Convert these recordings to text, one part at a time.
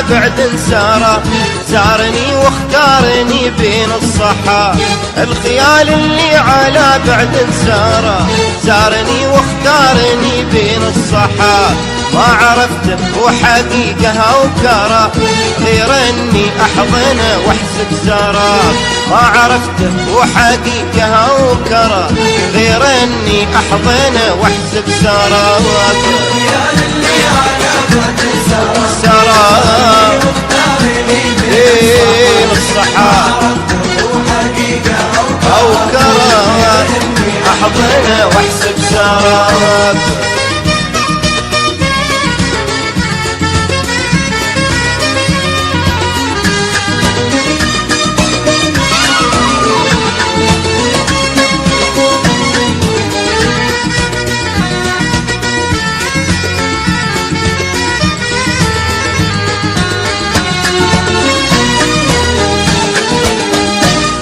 بعد سارة، زارني واختارني بين الصحا. الخيال اللي على بعد سارة، زارني واختارني بين الصحا. ما عرفته وحقيقها وكرة، غير اني احضنه واحسب سارة. ما عرفته وحقيقها وكرة، غير اني احضنه واحسب سارة. سارة بين الصحا او كرة، احضنه واحسب سارة.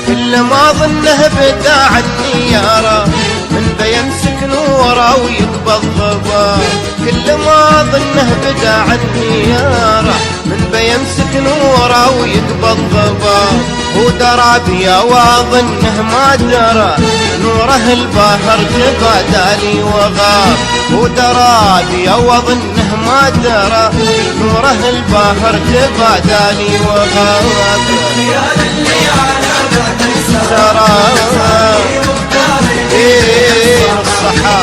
كل ما ظنه بدا عني يارا، من بيمسك نوره ويقبض ضبا. كل ما ظنه بدا عني يارا، من بيمسك نوره ويقبض ضبا. هو درى بيا واظنه ما درى، نوره الباهر تبادالي وغاب. هو درى بيا واظنه ما درى، نوره الباهر تبادالي وغاب. سارة بين الصحا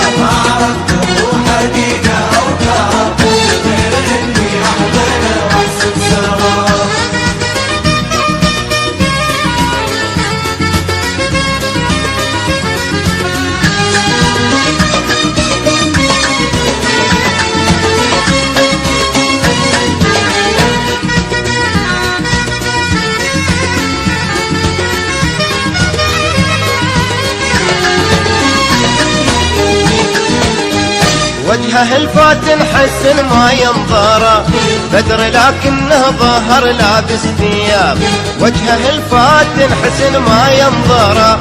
وجهه الفاتن حسن ما ينظره بدر، لكنه ظهر لابس ثياب. وجهه الفاتن حسن ما ينظره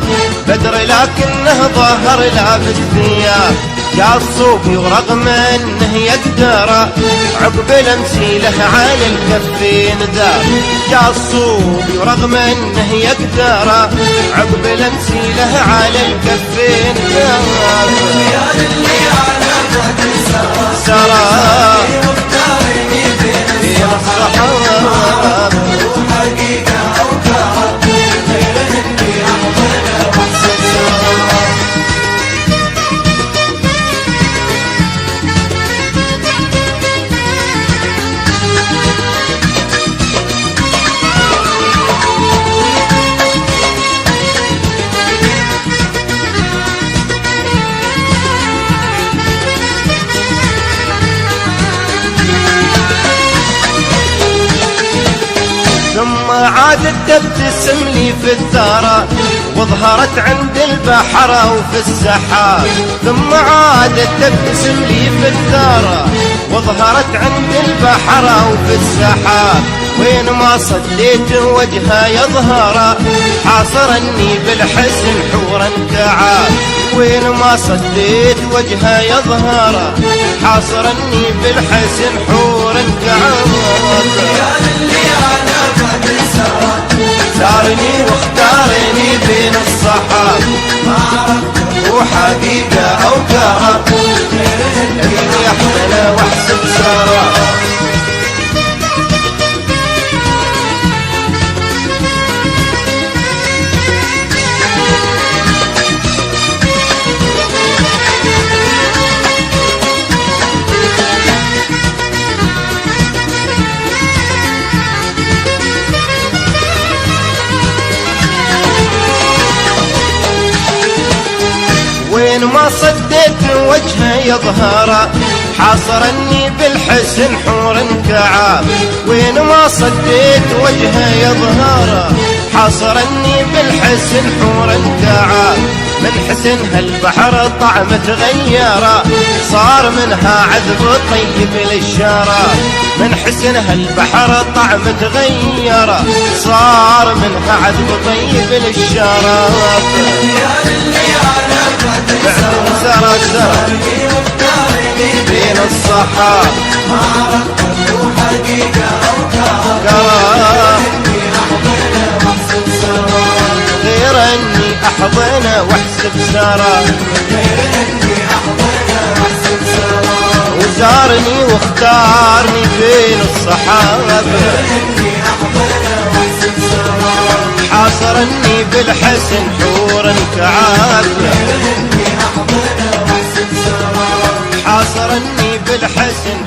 بدر، لكنه ظهر لابس ثياب. جاء الصوفي ورغم انه يقدره، عقب لمسيله على الكفين ذاب. جاء الصوفي ورغم انه يقدره، عقب لمسيله على الكفين ذاب. سارة بين الصحا ثم عادت تبتسم لي في الثرى، وظهرت عند البحر وفي السحاب. ثم عادت تبتسم لي في الثرى، وظهرت عند البحر وفي السحاب. وين ما صديت وجهها يظهر، حاصرني بالحسن حورا كعاب. وين ما صديت وجهها يظهر، حاصرني بالحسن حورا كعاب. زارني واختارني بين الصحاب، ما عرفت وحقيقة أو كرة، إني أحمله وأحسب سارة. وين ما صديت وجهه يظهر، حاصرني بالحسن حور كعاب. وين ما صديت وجهه يظهر، حاصرني بالحسن حور كعاب. من حسنها البحر طعم تغير، صار منها عذب طيب للشراب. من حسنها البحر طعم تغير، صار منها عذب طيب للشراب. بعد سرى سرى بين الصحاب، ما عرفت حقيقة أو كرم. أحضنه واحسب سارة وزارني واختارني بين الصحابة حاصرني بالحسن حور كعافية حاصرني بالحسن